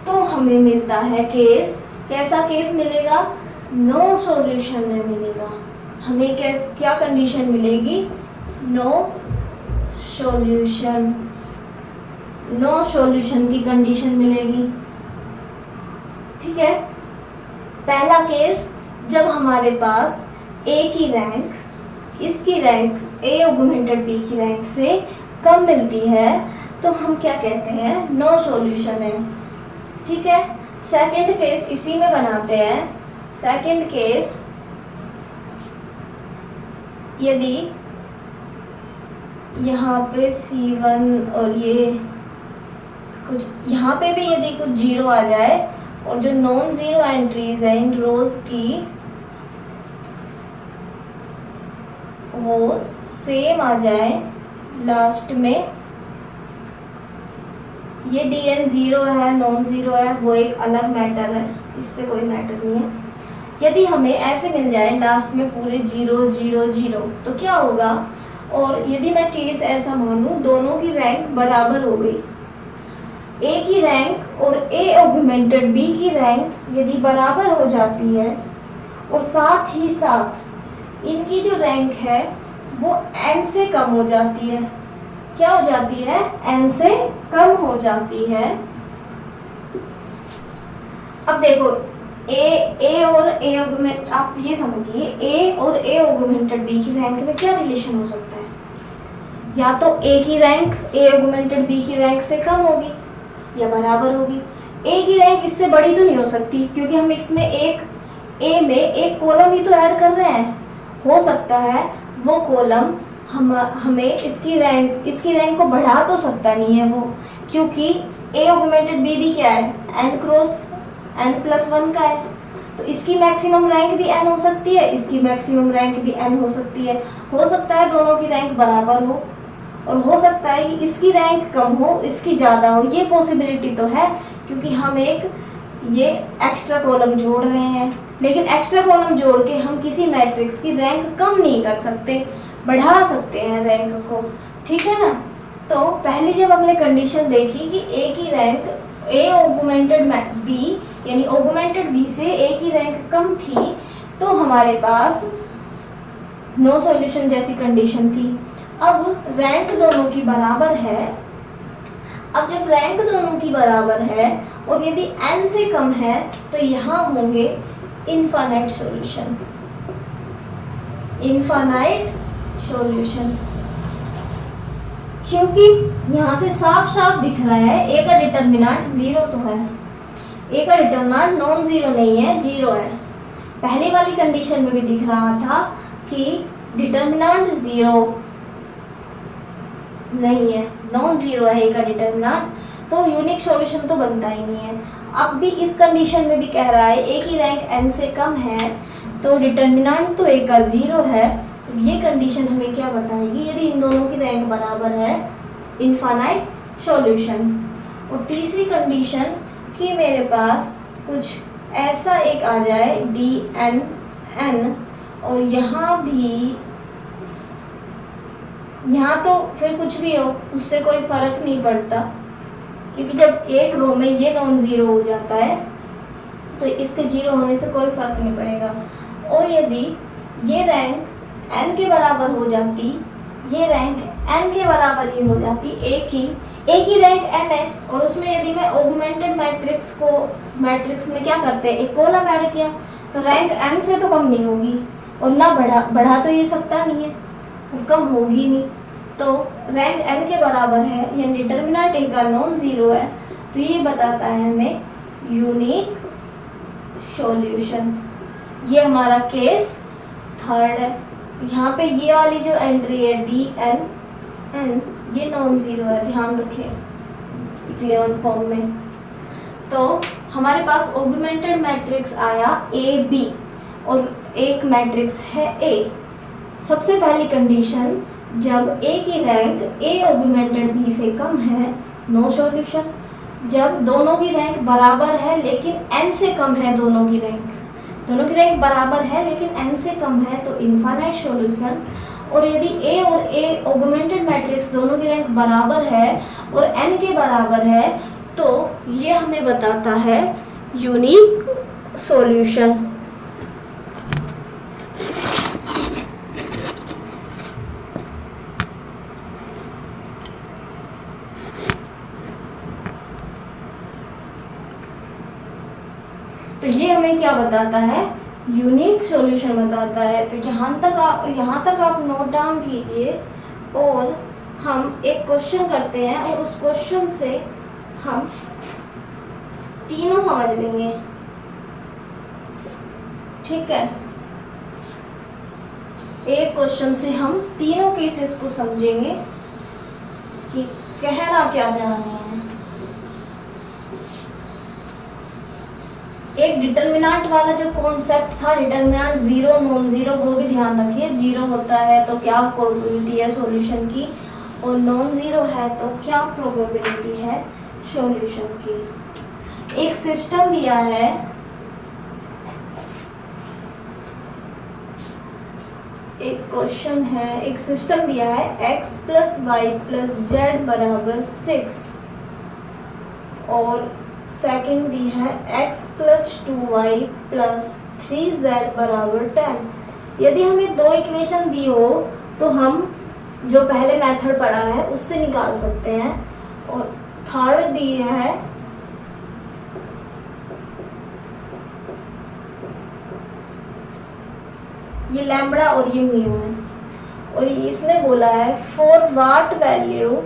तो हमें मिलता है केस, कैसा केस मिलेगा, नो सॉल्यूशन में मिलेगा। हमें क्या कंडीशन मिलेगी, नो सॉल्यूशन, नो सॉल्यूशन की कंडीशन मिलेगी, ठीक है। पहला केस, जब हमारे पास a की रैंक इसकी रैंक a ऑगमेंटेड b की रैंक से कम मिलती है तो हम क्या कहते हैं, नो सॉल्यूशन है, ठीक है। सेकंड केस इसी में बनाते हैं। सेकंड केस, यदि यहाँ पे C1 और ये कुछ, यहाँ पे भी यदि कुछ 0 आ जाए और जो नॉन ज़ीरो एंट्रीज है इन रोज की वो सेम आ जाए लास्ट में। ये DN 0 है, नॉन ज़ीरो है, वो एक अलग मैटर है, इससे कोई मैटर नहीं है। यदि हमें ऐसे मिल जाए लास्ट में पूरे 0 0 0 तो क्या होगा? और यदि मैं केस ऐसा मानूं दोनों की रैंक बराबर हो गई, A की रैंक और A ऑगमेंटेड B की रैंक यदि बराबर हो जाती है और साथ ही साथ इनकी जो रैंक है वो n से कम हो जाती है। क्या हो जाती है? n से कम हो जाती है। अब देखो A और A ऑगमेंट, आप ये समझिए A और A ऑगमेंटेड B की रैंक में क्या रिलेशन हो सकता है? या तो A की रैंक A ऑगमेंटेड B की रैंक से कम होगी या बराबर होगी। A की रैंक इससे बड़ी तो नहीं हो सकती क्योंकि हम इसमें एक A में एक कॉलम ही तो ऐड कर रहे हैं। हो सकता है वो कॉलम हमें इसकी रैंक को बढ़ा तो सकता नहीं है वो, क्योंकि A ऑगमेंटेड B भी क्या है? n क्रॉस n+1 का है। तो इसकी मैक्सिमम रैंक भी n हो सकती है, इसकी मैक्सिमम रैंक भी n हो सकती है। हो सकता है दोनों की रैंक बराबर हो और हो सकता है कि इसकी रैंक कम हो इसकी ज़्यादा हो। ये पॉसिबिलिटी तो है क्योंकि हम एक ये एक्स्ट्रा कॉलम जोड़ रहे हैं, लेकिन एक्स्ट्रा कॉलम जोड़ के हम किसी मैट्रिक्स की रैंक कम नहीं कर सकते, बढ़ा सकते हैं रैंक को। ठीक है ना? तो पहली जब हमने कंडीशन देखी कि A की रैंक A ऑगमेंटेड B यानी ऑगमेंटेड B से A की रैंक कम थी तो हमारे पास नो सॉल्यूशन जैसी कंडीशन थी। अब रैंक दोनों की बराबर है। अब जब रैंक दोनों की बराबर है और यदि n से कम है तो यहाँ होंगे इनफाइनाइट सॉल्यूशन। इनफाइनाइट सॉल्यूशन क्योंकि यहाँ से साफ साफ दिख रहा है A का डिटर्मिनेंट 0 तो है, A का डिटर्मिनेंट नॉन ज़ीरो नहीं है, 0 है। पहली वाली कंडीशन में भी दिख रहा था कि डिटर्मिनेंट 0 नहीं है, नॉन ज़ीरो है A का डिटर्मिनेंट, तो यूनिक सॉल्यूशन तो बनता ही नहीं है। अब भी इस कंडीशन में भी कह रहा है A की रैंक n से कम है तो डिटर्मिनेंट तो A का 0 है। ये कंडीशन हमें क्या बताएगी? यदि इन दोनों की रैंक बराबर है, इनफाइनाइट सॉल्यूशन। और तीसरी कंडीशन कि मेरे पास कुछ ऐसा एक आ जाए DN n और यहाँ तो फिर कुछ भी हो उससे कोई फ़र्क नहीं पड़ता क्योंकि जब एक रो में ये नॉन ज़ीरो हो जाता है तो इसके 0 होने से कोई फ़र्क नहीं पड़ेगा। और यदि ये रैंक n के बराबर हो जाती, ये रैंक n के बराबर ही हो जाती, A की रैंक n है और उसमें यदि मैं ऑगमेंटेड मैट्रिक्स में क्या करते हैं, एक कॉलम ऐड किया तो रैंक n से तो कम नहीं होगी और ना बढ़ा तो ये सकता नहीं है, वो कम होगी नहीं। तो रैंक n के बराबर है यानी डिटर्मिनेंट A का नॉन ज़ीरो है, तो ये बताता है हमें यूनिक सॉल्यूशन। ये हमारा केस थर्ड है। यहाँ पे ये वाली जो एंट्री है DN n ये नॉन ज़ीरो है, ध्यान रखें इक्लेवन फॉर्म में। तो हमारे पास ऑगमेंटेड मैट्रिक्स आया AB और एक मैट्रिक्स है A। सबसे पहली कंडीशन जब A की रैंक A ऑगमेंटेड B से कम है, नो सॉल्यूशन। जब दोनों की रैंक बराबर है लेकिन n से कम है, दोनों की रैंक बराबर है लेकिन n से कम है तो इनफाइनाइट सॉल्यूशन। और यदि A और A ऑगमेंटेड मैट्रिक्स दोनों की रैंक बराबर है और n के बराबर है तो ये हमें बताता है यूनिक सॉल्यूशन। तो ये हमें क्या बताता है? यूनिक सॉल्यूशन बताता है। तो यहाँ तक आप नोट डाउन कीजिए और हम एक क्वेश्चन करते हैं और उस क्वेश्चन से हम तीनों समझ लेंगे। ठीक है, एक क्वेश्चन से हम तीनों केसेस को समझेंगे कि कहना क्या चाह रहे हैं। एक डिटर्मिनेंट वाला जो कॉन्सेप्ट था, डिटर्मिनेंट जीरो नॉन जीरो, वो भी ध्यान रखिए। जीरो होता है तो क्या प्रोबेबिलिटी है सॉल्यूशन की, और नॉन जीरो है तो क्या प्रोबेबिलिटी है सॉल्यूशन की। एक सिस्टम दिया है, एक क्वेश्चन है, एक सिस्टम दिया है x plus y plus z बराबर 6, और सेकंड दी है x plus 2y plus 3z बराबर 10। यदि हमें दो इक्वेशन दी हो तो हम जो पहले मेथड पढ़ा है उससे निकाल सकते हैं, और थर्ड दी है ये लैम्बडा और ये म्यू है, और इसने बोला है for what value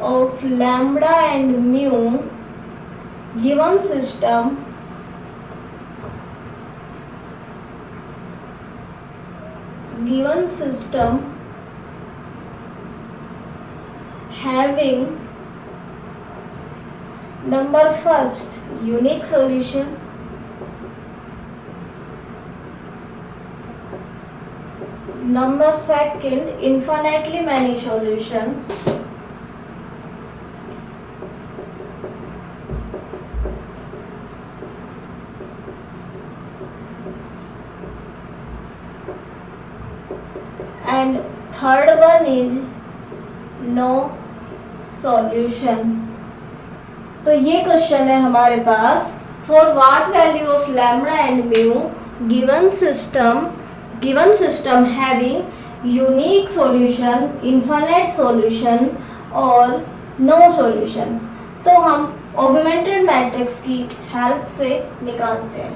of lambda and mu given system having number first unique solution, number second infinitely many solution, and third one is no solution। तो ये क्वेश्चन है हमारे पास, for what value of lambda and mu given system having unique solution, infinite solution और नो सॉल्यूशन। तो हम ऑगमेंटेड मैट्रिक्स की हेल्प से निकालते हैं।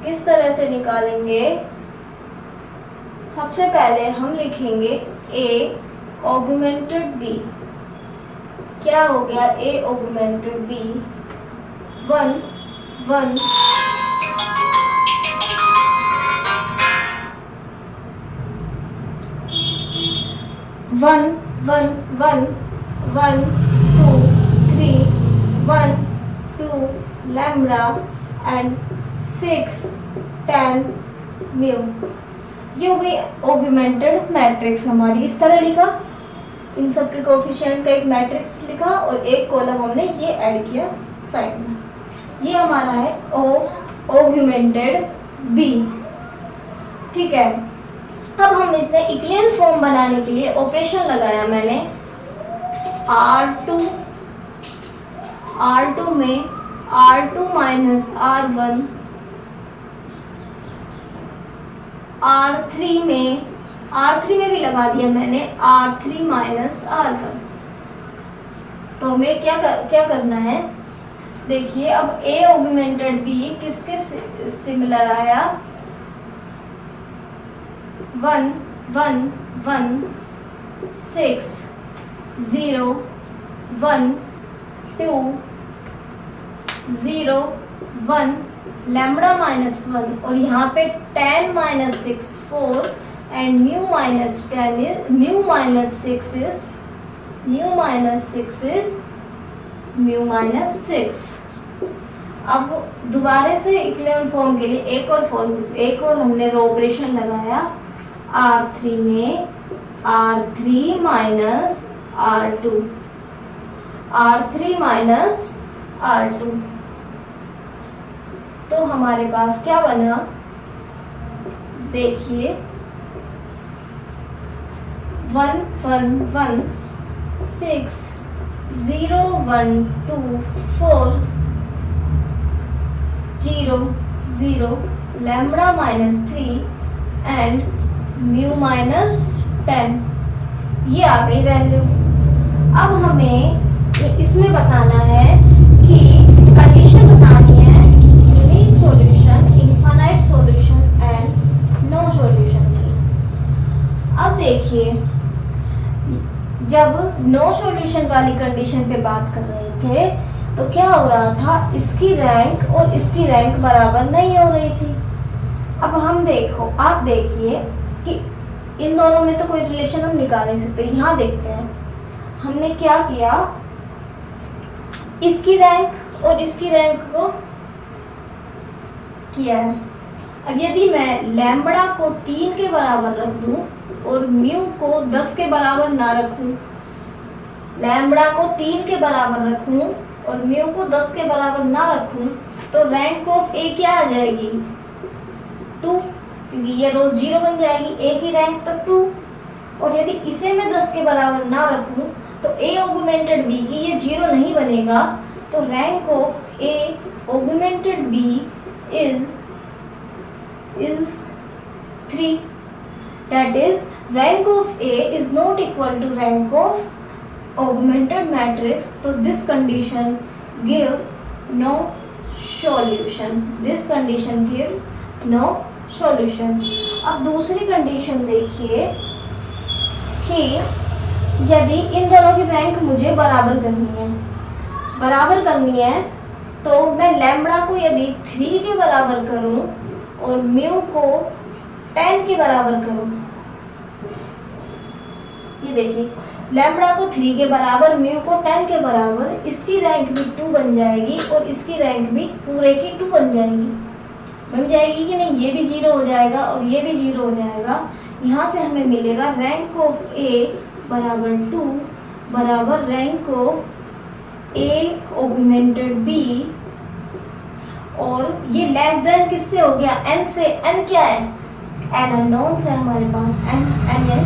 किस तरह से निकालेंगे? सबसे पहले हम लिखेंगे A ऑगमेंटेड B। क्या हो गया? A augmented B 1 1 1 1 1 1 2 3 1 2 lambda and 6 10 mu. ये हो गई ऑगमेंटेड मैट्रिक्स हमारी। इस तरह लिखा, इन सब के कोफिशिएंट का एक मैट्रिक्स लिखा और एक कॉलम हमने ये ऐड किया साइड में। ये हमारा है ऑगमेंटेड बी। ठीक है, अब हम इसमें इक्विवेलेंट फॉर्म बनाने के लिए ऑपरेशन लगाया मैंने। R2 में R2 माइनस R1, R3 में भी लगा दिया मैंने R3 माइनस R1। तो हमें क्या करना है? देखिए, अब A ऑगमेंटेड B किसके सिमिलर आया? 1 1 1 6 0 1 2 0 1 लैम्बडा माइनस 1, और यहाँ पे 10 minus 6 4 and mu minus 10 is mu minus 6 is mu minus 6। अब दोबारा से इक्विवेलेंट फॉर्म के लिए एक और हमने रो ऑपरेशन लगाया। R3 में R3 minus R2, R3 minus R2। तो हमारे पास क्या बना? देखिए 1 1 1 6 0 1 2 4 0 0 lambda minus 3 and mu minus 10। ये आ गई वैल्यू। अब हमें इसमें बताना है कि कंडीशन बतानी है unique solution, infinite solution and no solution की। अब देखिए, जब नो सॉल्यूशन वाली कंडीशन पे बात कर रहे थे तो क्या हो रहा था? इसकी रैंक और इसकी रैंक बराबर नहीं हो रही थी। अब आप देखिए कि इन दोनों में तो कोई रिलेशन हम निकाल नहीं सकते। यहाँ देखते हैं हमने क्या किया, इसकी रैंक और इसकी रैंक को किया है। अब यदि मैं लैम्बडा को 3 के बराबर रख दूं और म्यू को 10 के बराबर ना रखूं, लैम्बडा को 3 के बराबर रखूं और म्यू को 10 के बराबर ना रखूं, तो रैंक ऑफ ए क्या आ जाएगी, 2, क्योंकि ये रो 0 बन जाएगी, ए की रैंक तो 2। और यदि इसे मैं 10 के बराबर ना रखूं तो ए ऑगमेंटेड बी की ये 0 नहीं बनेगा, तो rank of A augmented B is 3, that is rank of A is not equal to rank of augmented matrix, so this condition give no solution, this condition gives no solution। अब दूसरी कंडीशन देखिए कि यदि इन दोनों की रैंक मुझे बराबर करनी है तो मैं लैम्बडा को यदि 3 के बराबर करूं और म्यू को 10 के बराबर करूं, ये देखिए लैम्बडा को 3 के बराबर म्यू को 10 के बराबर, इसकी रैंक भी 2 बन जाएगी और इसकी रैंक भी पूरे की 2 बन जाएगी कि नहीं, ये भी 0 हो जाएगा और ये भी 0 हो जाएगा। यहाँ से हमें मिलेगा रैंक ऑफ ए बराबर 2 बराबर rank of A augmented B, और ये लेस देन किससे हो गया, n से। n क्या है, n अननोन है हमारे पास, n है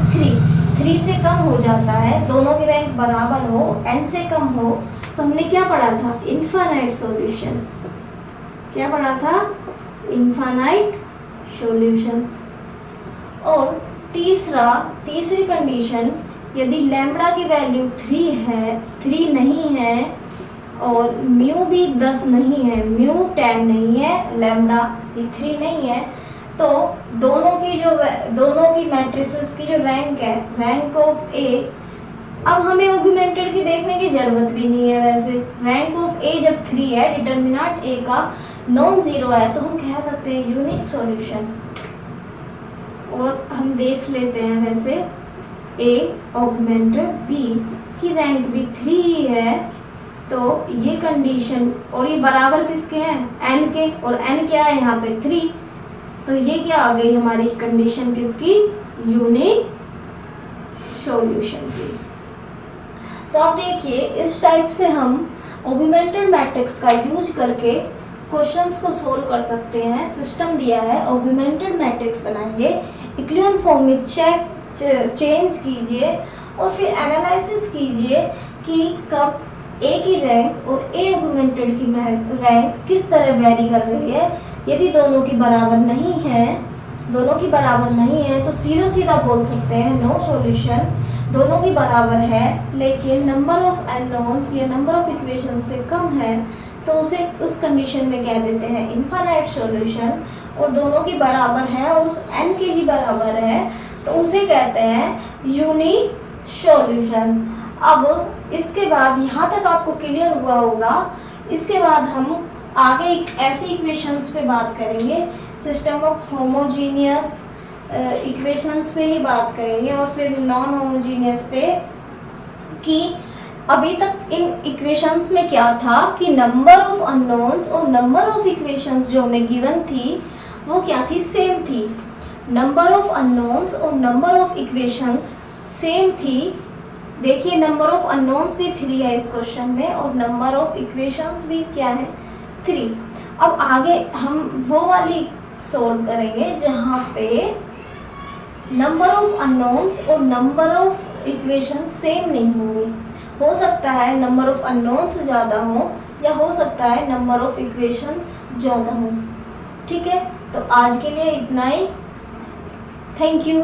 3 से कम हो जाता है, दोनों की रैंक बराबर हो, n से कम हो, तो हमने क्या पढ़ा था, इनफाइनाइट सॉल्यूशन। क्या पढ़ा था, इनफाइनाइट सॉल्यूशन। और तीसरी कंडीशन, यदि लैम्बडा की वैल्यू 3 नहीं है और म्यू भी 10 नहीं है, म्यू 10 नहीं है, लैम्बडा भी 3 नहीं है, तो दोनों की मैट्रिसेस की जो रैंक है, रैंक ऑफ ए, अब हमें ऑगमेंटेड की देखने की जरूरत भी नहीं है। वैसे रैंक ऑफ ए जब 3 है, डिटर्मिनेंट ए का नॉन जीरो है, तो हम कह सकते हैं यूनिक सॉल्यूशन। और हम देख लेते हैं वैसे ए ऑगमेंटेड बी की रैंक भी 3 ही है, तो ये कंडीशन, और ये बराबर किसके हैं, n के, और n क्या है यहाँ पे 3, तो ये क्या आ गई हमारी कंडीशन किसकी, यूनिक सॉल्यूशन की। तो आप देखिए इस टाइप से हम ऑगमेंटेड मैट्रिक्स का यूज करके क्वेश्चंस को सोल्व कर सकते हैं। सिस्टम दिया है, ऑगमेंटेड मैट्रिक्स बनाइए, इक्विलिब्रियम फॉर्म में चेंज कीजिए और फिर एनालिसिस कीजिए कि कब ए की रैंक और ए ऑगमेंटेड की रैंक किस तरह वेरी कर रही है। यदि दोनों की बराबर नहीं है तो सीधा बोल सकते हैं नो सॉल्यूशन। दोनों की बराबर है लेकिन नंबर ऑफ अननोन्स या नंबर ऑफ इक्वेशन से कम है, तो उसे उस कंडीशन में कह देते हैं इनफाइनाइट सॉल्यूशन। और दोनों की बराबर है और उस n के ही बराबर है, तो उसे कहते हैं यूनिक सॉल्यूशन। अब इसके बाद यहाँ तक आपको क्लियर हुआ होगा। इसके बाद हम आगे एक ऐसी इक्वेशंस पे बात करेंगे, सिस्टम ऑफ होमोजीनियस इक्वेशंस पे ही बात करेंगे और फिर नॉन होमोजीनियस पे, कि अभी तक इन इक्वेशंस में क्या था कि नंबर ऑफ अननोन्स और नंबर ऑफ इक्वेशंस जो हमें गिवन थी वो क्या थी, सेम थी। नंबर ऑफ अननोन्स और नंबर ऑफ इक्वेशंस सेम थी। देखिए नंबर ऑफ अननोन्स भी 3 है इस क्वेश्चन में और नंबर ऑफ इक्वेशंस भी क्या है, 3। अब आगे हम वो वाली सोल्व करेंगे जहाँ पे नंबर ऑफ अननोन्स और नंबर ऑफ इक्वेशन सेम नहीं होंगे। हो सकता है नंबर ऑफ अननोन्स ज़्यादा हो या हो सकता है नंबर ऑफ इक्वेशंस ज़्यादा हो। ठीक है, तो आज के लिए इतना ही। Thank you.